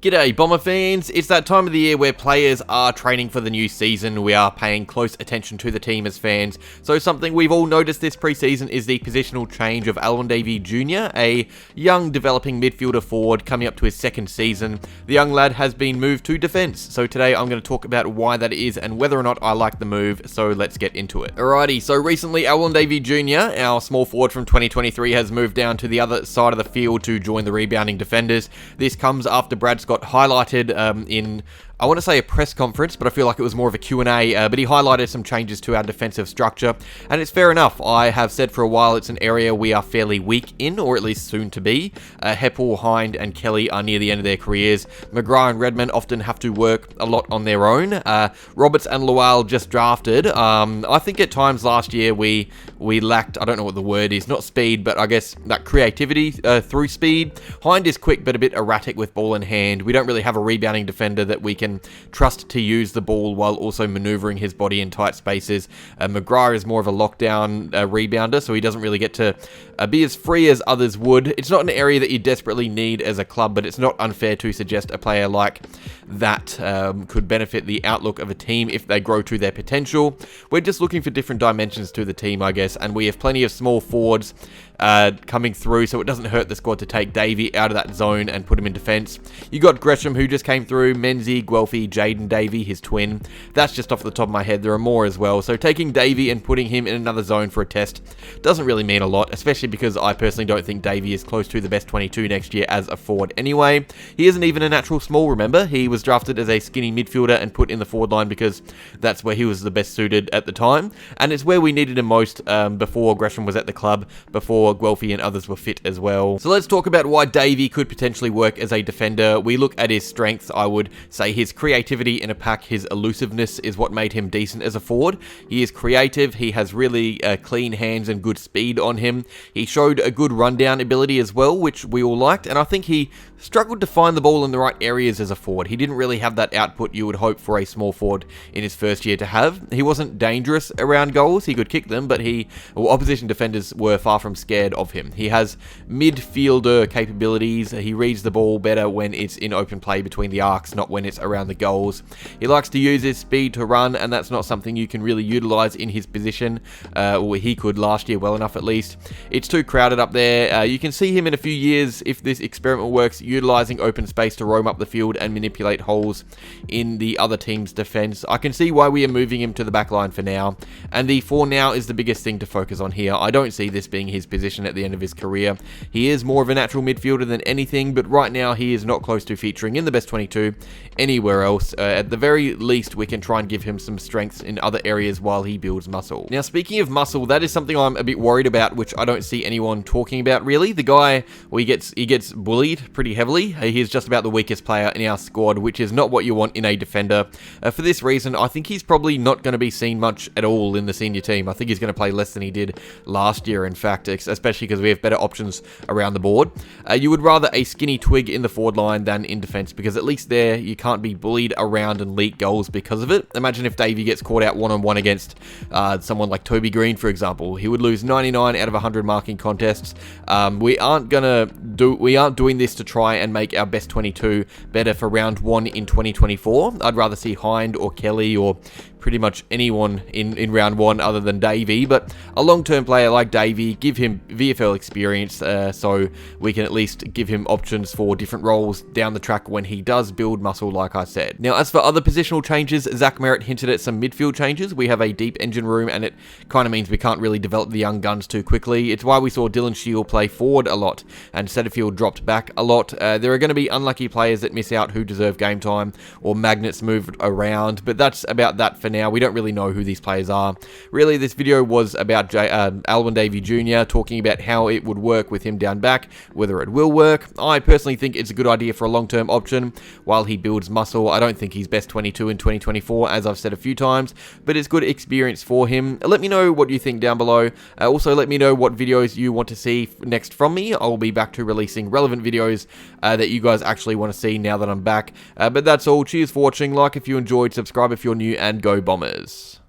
G'day Bomber fans, it's that time of the year where players are training for the new season. We are paying close attention to the team as fans. So something we've all noticed this preseason is the positional change of Alwyn Davey Jr, a young developing midfielder forward coming up to his second season. The young lad has been moved to defence. So today I'm going to talk about why that is and whether or not I like the move, so let's get into it. Alrighty, so recently Alwyn Davey Jr, our small forward from 2023, has moved down to the other side of the field to join the rebounding defenders. This comes after Brad Scott highlighted in, I want to say a press conference, but I feel like it was more of a Q&A, but he highlighted some changes to our defensive structure, and it's fair enough. I have said for a while it's an area we are fairly weak in, or at least soon to be. Heppel, Hind, and Kelly are near the end of their careers. McGrath and Redmond often have to work a lot on their own. Roberts and Lual just drafted. I think at times last year we lacked, I don't know what the word is, not speed, but I guess that creativity through speed. Hind is quick, but a bit erratic with ball in hand. We don't really have a rebounding defender that we can trust to use the ball while also maneuvering his body in tight spaces. McGrath is more of a lockdown rebounder, so he doesn't really get to be as free as others would. It's not an area that you desperately need as a club, but it's not unfair to suggest a player like that could benefit the outlook of a team if they grow to their potential. We're just looking for different dimensions to the team, I guess, and we have plenty of small forwards coming through, so it doesn't hurt the squad to take Davey out of that zone and put him in defence. You got Gresham, who just came through, Menzie, Guelphy, Jaden Davey, his twin. That's just off the top of my head. There are more as well, so taking Davey and putting him in another zone for a test doesn't really mean a lot, especially because I personally don't think Davey is close to the best 22 next year as a forward anyway. He isn't even a natural small, remember? He was drafted as a skinny midfielder and put in the forward line because that's where he was the best suited at the time, and it's where we needed him most before Gresham was at the club, before Guelphy and others were fit as well. So let's talk about why Davey could potentially work as a defender. We look at his strengths. I would say his creativity in a pack, his elusiveness is what made him decent as a forward. He is creative, he has really clean hands and good speed on him. He showed a good rundown ability as well, which we all liked, and I think he struggled to find the ball in the right areas as a forward. He didn't really have that output you would hope for a small forward in his first year to have. He wasn't dangerous around goals, he could kick them, but opposition defenders were far from scared of him. He has midfielder capabilities. He reads the ball better when it's in open play between the arcs, not when it's around the goals. He likes to use his speed to run, and that's not something you can really utilize in his position, or he could last year well enough at least. It's too crowded up there. You can see him in a few years, if this experiment works, utilizing open space to roam up the field and manipulate holes in the other team's defense. I can see why we are moving him to the back line for now, and the for now is the biggest thing to focus on here. I don't see this being his position at the end of his career. He is more of a natural midfielder than anything, but right now he is not close to featuring in the best 22 anywhere else. At the very least, we can try and give him some strengths in other areas while he builds muscle. Now, speaking of muscle, that is something I'm a bit worried about, which I don't see anyone talking about really. The guy, well, he gets bullied pretty heavily. He is just about the weakest player in our squad, which is not what you want in a defender. For this reason, I think he's probably not going to be seen much at all in the senior team. I think he's going to play less than he did last year, in fact, especially because we have better options around the board. You would rather a skinny twig in the forward line than in defense, because at least there you can't be bullied around and leak goals because of it. Imagine if Davey gets caught out one-on-one against someone like Toby Green, for example. He would lose 99 out of 100 marking contests. We aren't doing this to try and make our best 22 better for round 1 in 2024. I'd rather see Hind or Kelly or pretty much anyone in round 1 other than Davey, but a long-term player like Davey, give him VFL experience so we can at least give him options for different roles down the track when he does build muscle, like I said. Now, as for other positional changes, Zach Merritt hinted at some midfield changes. We have a deep engine room, and it kind of means we can't really develop the young guns too quickly. It's why we saw Dylan Shield play forward a lot, and Setterfield dropped back a lot. There are going to be unlucky players that miss out who deserve game time, or magnets moved around, but that's about that for now. We don't really know who these players are. Really, this video was about Alwyn Davey Jr. talking about how it would work with him down back, whether it will work. I personally think it's a good idea for a long-term option while he builds muscle. I don't think he's best 22 in 2024, as I've said a few times, but it's good experience for him. Let me know what you think down below. Also, let me know what videos you want to see next from me. I'll be back to releasing relevant videos that you guys actually want to see now that I'm back. But that's all. Cheers for watching. Like if you enjoyed, subscribe if you're new, and go Bombers.